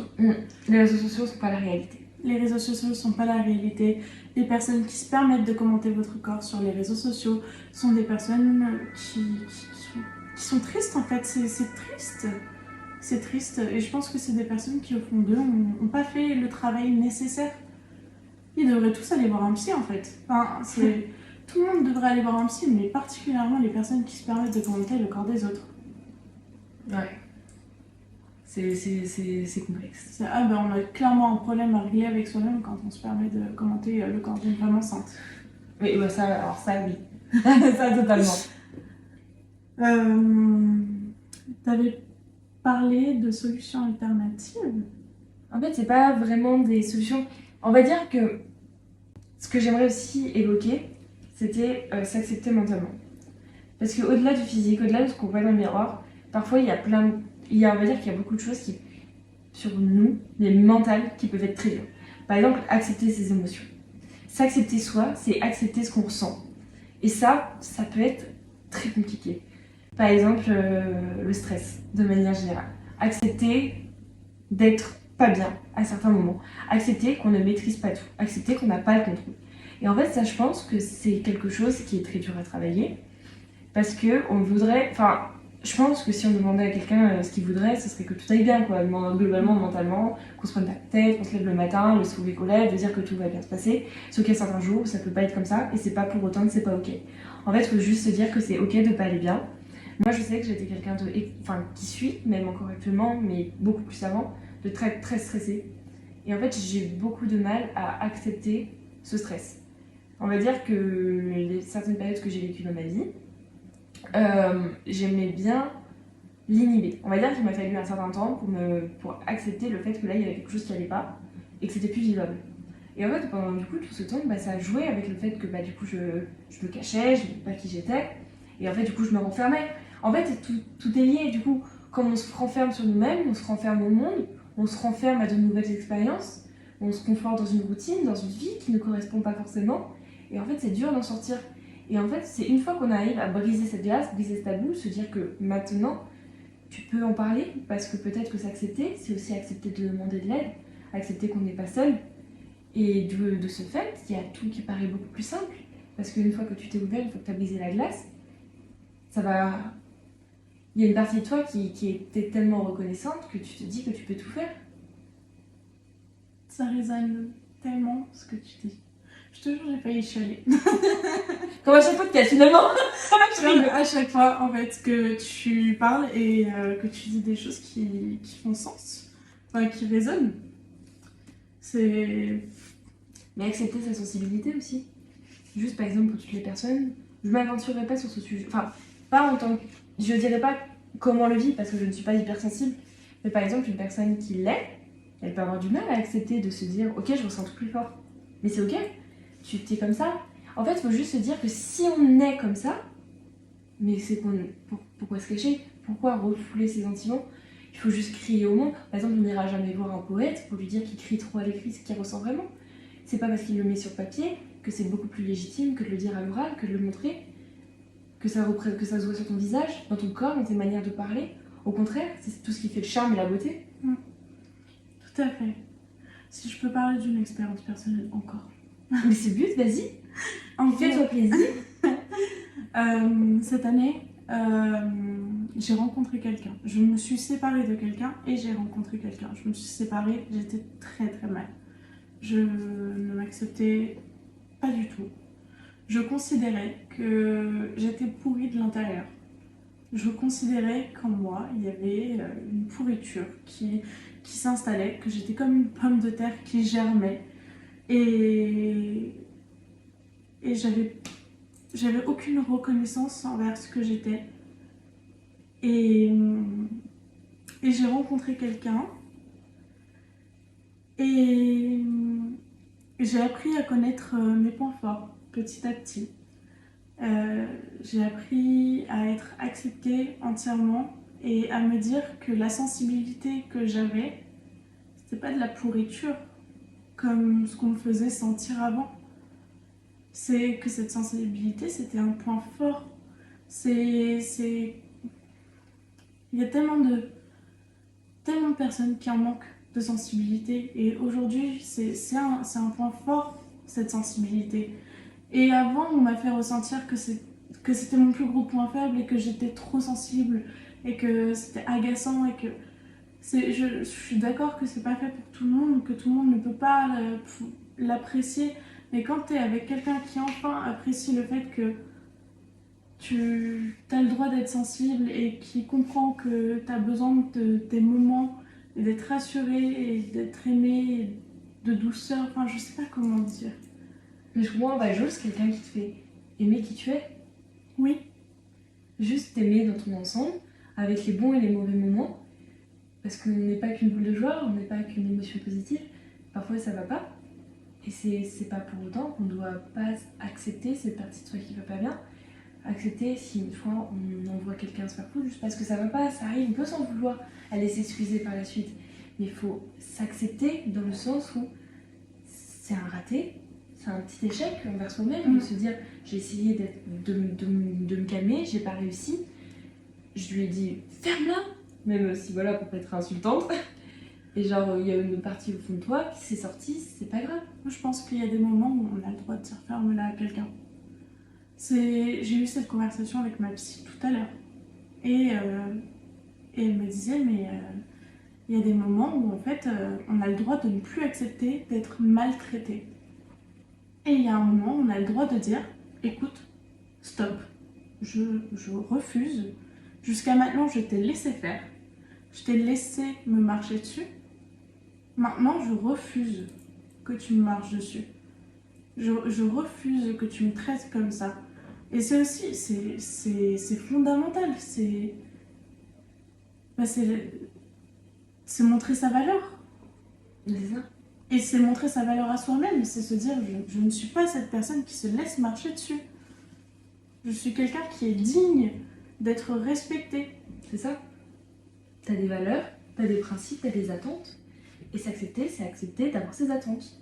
A: Les réseaux sociaux ne sont pas la réalité.
B: Les réseaux sociaux ne sont pas la réalité. Les personnes qui se permettent de commenter votre corps sur les réseaux sociaux sont des personnes qui sont tristes en fait. C'est triste. C'est triste. Et je pense que c'est des personnes qui au fond d'eux n'ont pas fait le travail nécessaire. Ils devraient tous aller voir un psy en fait. Enfin, tout le monde devrait aller voir un psy, mais particulièrement les personnes qui se permettent de commenter le corps des autres.
A: Ouais. C'est complexe.
B: On a clairement un problème à régler avec soi-même quand on se permet de commenter le corps d'une femme enceinte.
A: Oui, bah ça oui. Ça, totalement.
B: T'avais parlé de solutions alternatives.
A: En fait, c'est pas vraiment des solutions. On va dire que ce que j'aimerais aussi évoquer, c'était s'accepter mentalement. Parce qu'au-delà du physique, au-delà de ce qu'on voit dans le miroir, parfois on va dire qu'il y a beaucoup de choses sur nous, les mentales, qui peuvent être très dures. Par exemple, accepter ses émotions. S'accepter soi, c'est accepter ce qu'on ressent. Et ça peut être très compliqué. Par exemple, le stress, de manière générale. Accepter d'être pas bien à certains moments. Accepter qu'on ne maîtrise pas tout. Accepter qu'on n'a pas le contrôle. Et en fait, ça, je pense que c'est quelque chose qui est très dur à travailler. Parce que on voudrait... Enfin, je pense que si on demandait à quelqu'un ce qu'il voudrait, ce serait que tout aille bien, quoi. Globalement, mentalement, qu'on se prenne pas la tête, qu'on se lève le matin, le sourire aux lèvres, de dire que tout va bien se passer. Sauf qu'il y a certains jours où ça peut pas être comme ça, et c'est pas pour autant que c'est pas ok. En fait, il faut juste se dire que c'est ok de pas aller bien. Moi, je sais que j'étais quelqu'un de, enfin, qui suis, même encore actuellement, mais beaucoup plus avant, de très très stressé. Et en fait, j'ai beaucoup de mal à accepter ce stress. On va dire que certaines périodes que j'ai vécues dans ma vie, j'aimais bien l'inhiber. On va dire qu'il m'a fallu un certain temps pour accepter le fait que là, il y avait quelque chose qui allait pas et que c'était plus vivable. Et en fait, pendant du coup, tout ce temps, ça a joué avec le fait que du coup, je me cachais, je ne savais pas qui j'étais. Et en fait, du coup, je me renfermais. En fait, tout est lié. Du coup, quand on se renferme sur nous-mêmes, on se renferme au monde, on se renferme à de nouvelles expériences, on se conforte dans une routine, dans une vie qui ne correspond pas forcément. Et en fait, c'est dur d'en sortir. Et en fait, c'est une fois qu'on arrive à briser cette glace, briser ce tabou, se dire que maintenant, tu peux en parler, parce que peut-être que c'est accepté, c'est aussi accepter de demander de l'aide, accepter qu'on n'est pas seul. Et de ce fait, il y a tout qui paraît beaucoup plus simple. Parce qu'une fois que tu t'es ouvert, une fois que tu as brisé la glace, ça va. Il y a une partie de toi qui était tellement reconnaissante que tu te dis que tu peux tout faire.
B: Ça résonne tellement ce que tu dis. Je te jure, j'ai failli chialer.
A: Comme à chaque podcast, finalement.
B: À chaque fois, en fait, que tu parles et que tu dis des choses qui font sens, enfin, qui résonnent, c'est...
A: Mais accepter sa sensibilité aussi. Juste par exemple pour toutes les personnes, je m'aventurerai pas sur ce sujet. Enfin, pas en tant que. Je dirais pas comment le vit parce que je ne suis pas hypersensible. Mais par exemple, une personne qui l'est, elle peut avoir du mal à accepter de se dire ok, je ressens tout plus fort. Mais c'est ok, tu t'es comme ça. En fait, il faut juste se dire que si on est comme ça, mais c'est qu'on. Pourquoi se cacher? Pourquoi refouler ses sentiments? Il faut juste crier au monde. Par exemple, on n'ira jamais voir un poète pour lui dire qu'il crie trop à l'écrit ce qu'il ressent vraiment. C'est pas parce qu'il le met sur papier que c'est beaucoup plus légitime que de le dire à l'oral, que de le montrer, que ça se voit sur ton visage, dans ton corps, dans tes manières de parler. Au contraire, c'est tout ce qui fait le charme et la beauté.
B: Tout à fait. Si je peux parler d'une expérience personnelle encore.
A: Mais c'est le but, vas-y. Fais-toi plaisir.
B: Cette année, j'ai rencontré quelqu'un. Je me suis séparée de quelqu'un et j'ai rencontré quelqu'un. Je me suis séparée, j'étais très très mal. Je ne m'acceptais pas du tout. Je considérais que j'étais pourrie de l'intérieur. Je considérais qu'en moi, il y avait une pourriture qui s'installait, que j'étais comme une pomme de terre qui germait. Et j'avais aucune reconnaissance envers ce que j'étais. Et j'ai rencontré quelqu'un. Et j'ai appris à connaître mes points forts petit à petit. J'ai appris à être acceptée entièrement et à me dire que la sensibilité que j'avais, c'était pas de la pourriture comme ce qu'on me faisait sentir avant. C'est que cette sensibilité, c'était un point fort. Il y a tellement de personnes qui en manquent de sensibilité et aujourd'hui, c'est un point fort, cette sensibilité. Et avant, on m'a fait ressentir que c'était mon plus gros point faible et que j'étais trop sensible et que c'était agaçant et que je suis d'accord que c'est pas fait pour tout le monde, que tout le monde ne peut pas l'apprécier, mais quand tu es avec quelqu'un qui enfin apprécie le fait que tu as le droit d'être sensible et qui comprend que tu as besoin de tes moments, d'être rassuré et d'être aimé, de douceur, enfin je sais pas comment dire.
A: Mais je comprends, juste quelqu'un qui te fait aimer qui tu es.
B: Oui.
A: Juste t'aimer dans ton ensemble, avec les bons et les mauvais moments. Parce qu'on n'est pas qu'une boule de joie, on n'est pas qu'une émotion positive. Parfois ça va pas. Et c'est pas pour autant qu'on doit pas accepter cette partie de soi qui va pas bien. Accepter si une fois on envoie quelqu'un se faire foutre juste parce que ça va pas, ça arrive, on peut s'en vouloir, aller s'excuser par la suite. Mais il faut s'accepter dans le sens où c'est un raté. C'est un petit échec envers soi-même, de se dire j'ai essayé de me calmer, j'ai pas réussi. Je lui ai dit ferme-la, même si voilà, pour pas être insultante. Et genre, il y a une partie au fond de toi qui s'est sortie, c'est pas grave.
B: Moi, je pense qu'il y a des moments où on a le droit de dire ferme-la à quelqu'un. J'ai eu cette conversation avec ma psy tout à l'heure. Et elle me disait, mais il y a des moments où en fait on a le droit de ne plus accepter d'être maltraité. Et il y a un moment où on a le droit de dire, écoute, stop, je refuse. Jusqu'à maintenant, je t'ai laissé faire. Je t'ai laissé me marcher dessus. Maintenant, je refuse que tu me marches dessus. Je refuse que tu me traites comme ça. Et c'est aussi, c'est fondamental. C'est montrer sa valeur.
A: C'est ça.
B: Et c'est montrer sa valeur à soi-même. C'est se dire, je ne suis pas cette personne qui se laisse marcher dessus. Je suis quelqu'un qui est digne d'être respecté.
A: C'est ça. T'as des valeurs, t'as des principes, t'as des attentes. Et s'accepter, c'est accepter d'avoir ses attentes.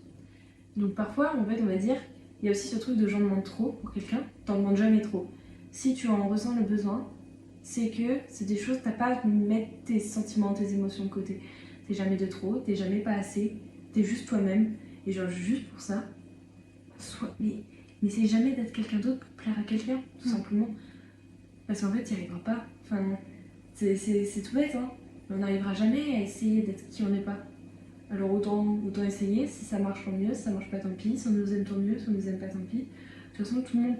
A: Donc parfois, en fait, on va dire, il y a aussi ce truc de j'en demande trop pour quelqu'un, t'en demandes jamais trop. Si tu en ressens le besoin, c'est que c'est des choses, t'as pas à mettre tes sentiments, tes émotions de côté. T'es jamais de trop, t'es jamais pas assez, t'es juste toi-même. Et genre, juste pour ça, mais n'essaye jamais d'être quelqu'un d'autre pour plaire à quelqu'un, tout simplement. Parce qu'en fait, t'y arriveras pas. Enfin, c'est tout bête, hein. On n'arrivera jamais à essayer d'être qui on n'est pas. Alors autant essayer, si ça marche tant mieux, si ça marche pas tant pis, si on nous aime tant mieux, si on nous aime pas tant pis. De toute façon, tout le monde,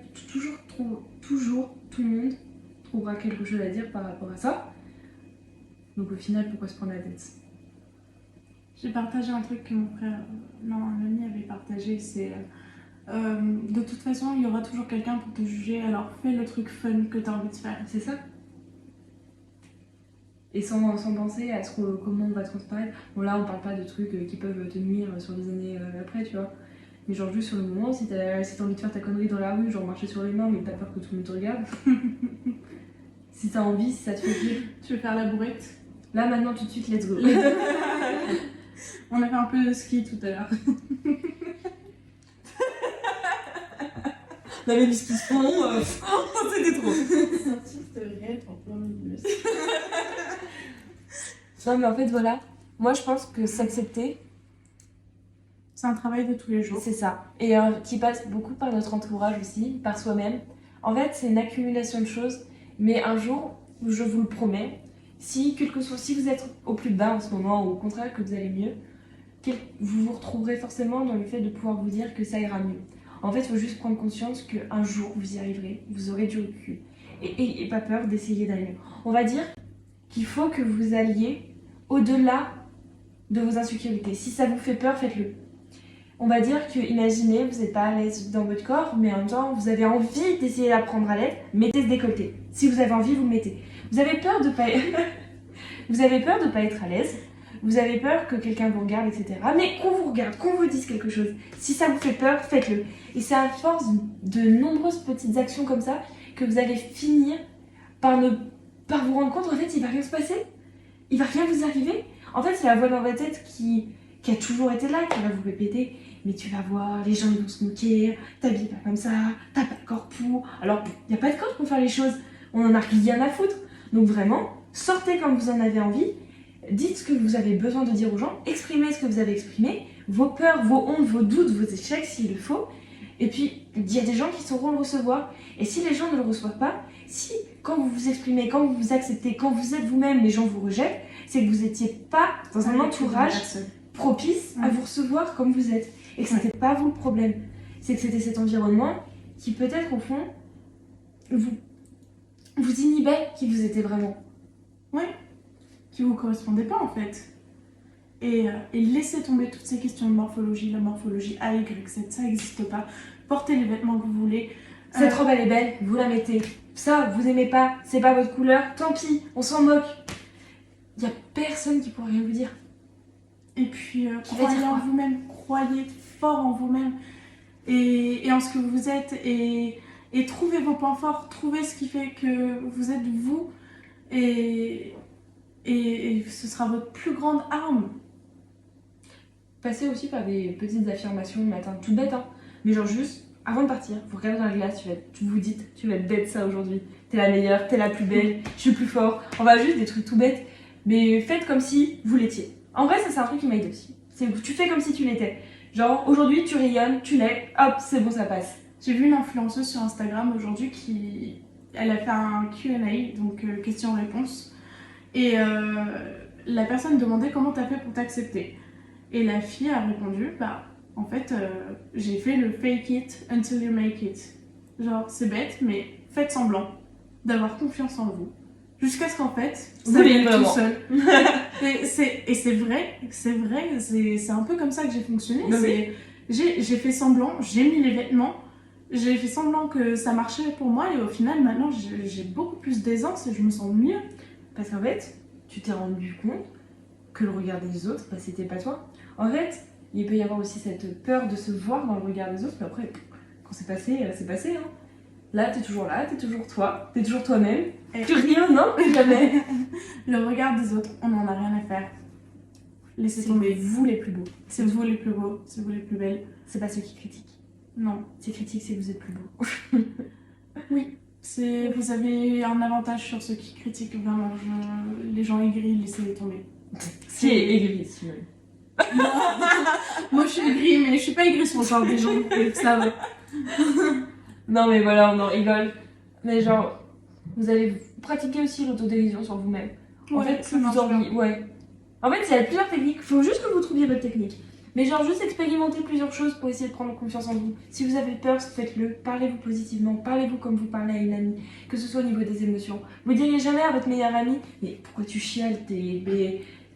A: toujours, tout le monde trouvera quelque chose à dire par rapport à ça. Donc au final, pourquoi se prendre la tête?
B: J'ai partagé un truc que mon frère, non, un ami avait partagé, c'est de toute façon, il y aura toujours quelqu'un pour te juger, alors fais le truc fun que tu as envie de faire.
A: C'est ça. Et sans penser à comment on va transparaître. Bon là, on parle pas de trucs qui peuvent te nuire sur des années après, tu vois. Mais genre juste sur le moment, si t'as envie de faire ta connerie dans la rue, genre marcher sur les mains, mais t'as peur que tout le monde te regarde. Si t'as envie, si ça te fait plaisir.
B: Tu veux faire la bourrette?
A: Là, maintenant, tout de suite, let's go.
B: On a fait un peu de ski tout à l'heure.
A: On avait du ski ski c'était trop.
B: Sorti de rêve en plein milieu.
A: Non mais en fait voilà, moi je pense que s'accepter,
B: c'est un travail de tous les jours.
A: c'est ça. Et qui passe beaucoup par notre entourage aussi, par soi-même. En fait c'est une accumulation de choses, mais un jour, je vous le promets, si vous êtes au plus bas en ce moment, ou au contraire que vous allez mieux, vous vous retrouverez forcément dans le fait de pouvoir vous dire que ça ira mieux. En fait, il faut juste prendre conscience qu'un jour, vous y arriverez, vous aurez du recul. Et pas peur d'essayer d'aller mieux. On va dire qu'il faut que vous alliez au-delà de vos insécurités. Si ça vous fait peur, faites-le. On va dire que, imaginez, vous n'êtes pas à l'aise dans votre corps, mais en même temps, vous avez envie d'essayer d'apprendre à l'être, mettez ce décolleté. Si vous avez envie, vous le mettez. Vous avez peur de pas être à l'aise. Vous avez peur que quelqu'un vous regarde, etc. Mais qu'on vous regarde, qu'on vous dise quelque chose. Si ça vous fait peur, faites-le. Et c'est à force de nombreuses petites actions comme ça que vous allez finir par vous rendre compte, en fait, il va rien se passer. Il va rien vous arriver. En fait, c'est la voix dans votre tête qui a toujours été là, qui va vous répéter. Mais tu vas voir, les gens ils vont se moquer, t'habilles pas comme ça, t'as pas de corps pour. Alors, il n'y a pas de corps pour faire les choses. On en a rien à foutre. Donc vraiment, sortez comme vous en avez envie. Dites ce que vous avez besoin de dire aux gens, exprimez ce que vous avez exprimé, vos peurs, vos hontes, vos doutes, vos échecs s'il le faut. Et puis, il y a des gens qui sauront le recevoir. Et si les gens ne le reçoivent pas, si quand vous vous exprimez, quand vous vous acceptez, quand vous êtes vous-même, les gens vous rejettent, c'est que vous n'étiez pas dans un entourage propice à vous recevoir comme vous êtes. Et que c'était pas vous le problème. C'est que c'était cet environnement qui peut-être au fond vous inhibait qui vous étiez vraiment.
B: Oui. Qui vous correspondait pas en fait. Et laissez tomber toutes ces questions de morphologie, la morphologie A, Y, Z, ça n'existe pas. Portez les vêtements que vous voulez.
A: Cette robe elle est belle, vous la mettez. Ça, vous aimez pas, c'est pas votre couleur, tant pis, on s'en moque. Il y a personne qui pourra rien vous dire.
B: Et puis, croyez en vous-même, croyez fort en vous-même et en ce que vous êtes et trouvez vos points forts, trouvez ce qui fait que vous êtes vous et ce sera votre plus grande arme.
A: Passez aussi par des petites affirmations le matin, tout bête hein, mais genre juste avant de partir, vous regardez dans la glace, vous dites, tu vas être bête ça aujourd'hui, t'es la meilleure, t'es la plus belle, je suis plus fort, on va juste des trucs tout bêtes, mais faites comme si vous l'étiez. En vrai ça c'est un truc qui m'aide aussi, tu fais comme si tu l'étais, genre aujourd'hui tu rayonnes, tu l'es, hop c'est bon ça passe.
B: J'ai vu une influenceuse sur Instagram aujourd'hui elle a fait un Q&A, donc question-réponse. Et la personne demandait comment t'as fait pour t'accepter. Et la fille a répondu, bah en fait j'ai fait le fake it until you make it. Genre c'est bête, mais faites semblant d'avoir confiance en vous. Jusqu'à ce qu'en fait, ça vienne tout seul. Et c'est vrai, c'est un peu comme ça que j'ai fonctionné. J'ai fait semblant, j'ai mis les vêtements, j'ai fait semblant que ça marchait pour moi et au final maintenant j'ai beaucoup plus d'aisance et je me sens mieux.
A: Parce qu'en fait, tu t'es rendu compte que le regard des autres, bah, c'était pas toi. En fait, il peut y avoir aussi cette peur de se voir dans le regard des autres, mais après, quand c'est passé, c'est passé. Hein. Là, t'es toujours toi, t'es toujours toi-même. Plus rien, non, jamais.
B: Le regard des autres, on n'en a rien à faire. Laissez tomber.
A: C'est vous les plus beaux.
B: C'est vous les plus beaux, c'est vous les plus belles.
A: C'est pas ceux qui critiquent.
B: Non.
A: C'est critique, c'est que vous êtes plus beaux.
B: Oui. Vous avez un avantage sur ceux qui critiquent vraiment. Les gens aigris, laissez-les tomber.
A: Qui est aigri, si même.
B: Moi je suis aigrie, mais je suis pas aigrie sur le genre des gens. Ça va.
A: Non mais voilà, on en rigole. Mais genre, vous allez pratiquer aussi l'autodérision sur vous-même. En fait,
B: ça marche bien.
A: Ouais. En fait, il y a plusieurs techniques. Faut juste que vous trouviez votre technique. Mais genre, juste expérimenter plusieurs choses pour essayer de prendre confiance en vous. Si vous avez peur, faites-le. Parlez-vous positivement. Parlez-vous comme vous parlez à une amie. Que ce soit au niveau des émotions. Vous diriez jamais à votre meilleure amie, mais pourquoi tu chiales,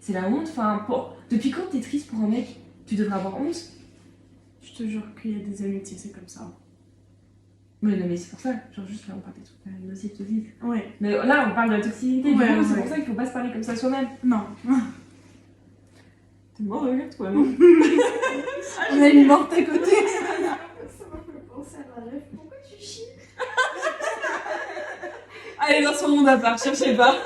A: c'est la honte. Enfin, depuis quand t'es triste pour un mec? Tu devrais avoir honte.
B: Je te jure qu'il y a des amitiés, c'est comme ça.
A: Mais non, mais c'est pour ça. Genre, juste là, on parle des trucs nocifs, toxiques.
B: Ouais.
A: Mais là, on parle de la toxicité. Du coup, c'est pour ça qu'il faut pas se parler comme ça soi-même.
B: Non.
A: T'es mort, regarde-toi, non?
B: On a une morte à côté.
A: Ça m'a fait penser à ma rêve. Pourquoi tu chies? Allez, dans son monde à part, cherchez pas.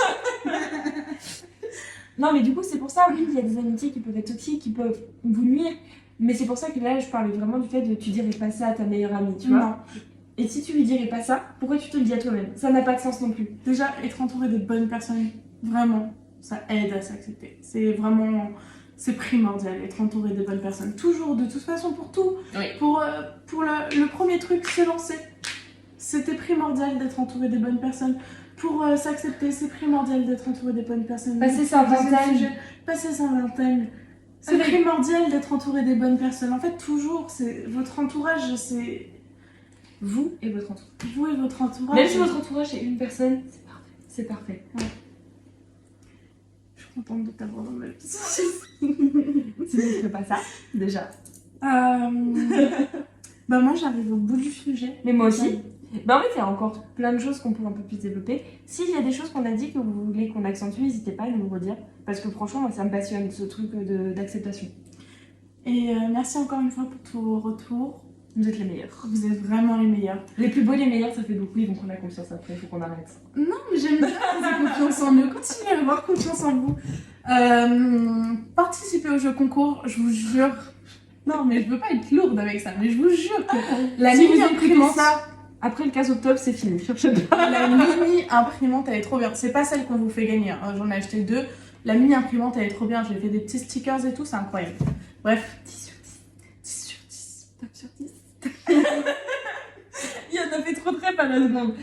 A: Non, mais du coup, c'est pour ça, oui, il y a des amitiés qui peuvent être toxiques, qui peuvent vous nuire. Mais c'est pour ça que là, je parlais vraiment du fait de tu dirais pas ça à ta meilleure amie, tu vois.
B: Non.
A: Et si tu lui dirais pas ça, pourquoi tu te le dis à toi-même? Ça n'a pas de sens non plus.
B: Déjà, être entouré de bonnes personnes, vraiment, ça aide à s'accepter. C'est vraiment... C'est primordial, être entouré de bonnes personnes. Toujours, de toute façon, pour tout.
A: Oui.
B: Pour le premier truc, se lancer. C'était primordial d'être entouré des bonnes personnes. Pour s'accepter, c'est primordial d'être entouré des bonnes personnes.
A: Passer sa vingtaine.
B: Passer sa vingtaine. C'est primordial d'être entouré des bonnes personnes. En fait, toujours, c'est votre entourage, c'est...
A: Vous et votre entourage.
B: Vous et votre entourage.
A: Même si votre entourage est une personne, c'est parfait.
B: Ouais. Je suis contente de t'avoir dans ma vie.
A: Sinon, je ferais pas ça, déjà.
B: Bah moi, j'arrive au bout du sujet.
A: Mais moi aussi. Bah en fait, il y a encore plein de choses qu'on peut un peu plus développer. S'il y a des choses qu'on a dit que vous voulez qu'on accentue, n'hésitez pas à nous redire. Parce que franchement, moi, ça me passionne, ce truc d'acceptation.
B: Et merci encore une fois pour tous vos retours.
A: Vous êtes les meilleurs.
B: Vous êtes vraiment les meilleurs.
A: Les plus beaux, les meilleurs, ça fait beaucoup, ils vont prendre la confiance après, il faut qu'on arrête.
B: Non, mais j'aime bien que vous ayez confiance en nous. Continuez à avoir confiance en vous. Participez au jeu concours, je vous jure. Non, mais je veux pas être lourde avec ça, mais je vous jure que
A: la
B: si
A: mini
B: vous
A: imprimante,
B: ça,
A: après le 15 octobre, c'est fini. Cherchez pas.
B: la mini imprimante, elle est trop bien. C'est pas celle qu'on vous fait gagner, hein. J'en ai acheté 2. La mini imprimante, elle est trop bien. J'ai fait des petits stickers et tout, c'est incroyable. Bref, 10 sur 10. 10 sur 10. Top sur 10.
A: Il y en a fait trop très pas la seconde.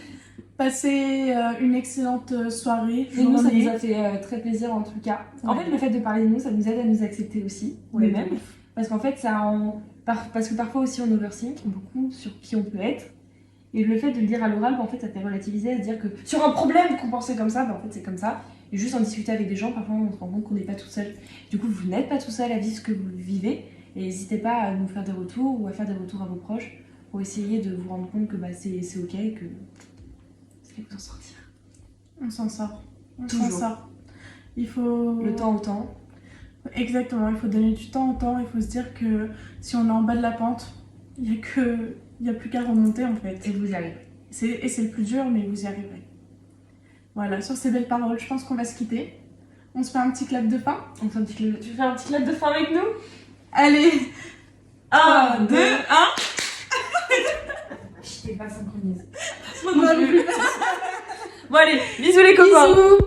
B: Passez une excellente soirée.
A: Et nous, ça nous a fait très plaisir en tout cas. En fait, le fait de parler de nous, ça nous aide à nous accepter aussi, nous-mêmes. Parce qu'en fait, parce que parfois aussi on overthink beaucoup sur qui on peut être. Et le fait de le dire à l'oral, en fait, ça fait relativiser, à se dire que sur un problème qu'on pensait comme ça, en fait, c'est comme ça. Et juste en discuter avec des gens, parfois on se rend compte qu'on n'est pas tout seul. Du coup, vous n'êtes pas tout seul à vivre ce que vous vivez. Et n'hésitez pas à nous faire des retours ou à faire des retours à vos proches pour essayer de vous rendre compte que c'est ok, que vous allez vous en sortir.
B: On s'en sort. On
A: Toujours.
B: s'en sort. Il faut...
A: Le temps au temps.
B: Exactement, il faut donner du temps au temps. Il faut se dire que si on est en bas de la pente, il n'y a plus qu'à remonter en fait.
A: Et vous y arriverez.
B: Et c'est le plus dur, mais vous y arriverez. Voilà, sur ces belles paroles, je pense qu'on va se quitter. On se fait un petit clap de fin.
A: Tu fais un petit clap de fin avec nous?
B: Allez,
A: 1, 2, 1. Je t'ai pas synchronisé.
B: Moi non plus.
A: Bon allez, bisous les copains.
B: Bisous.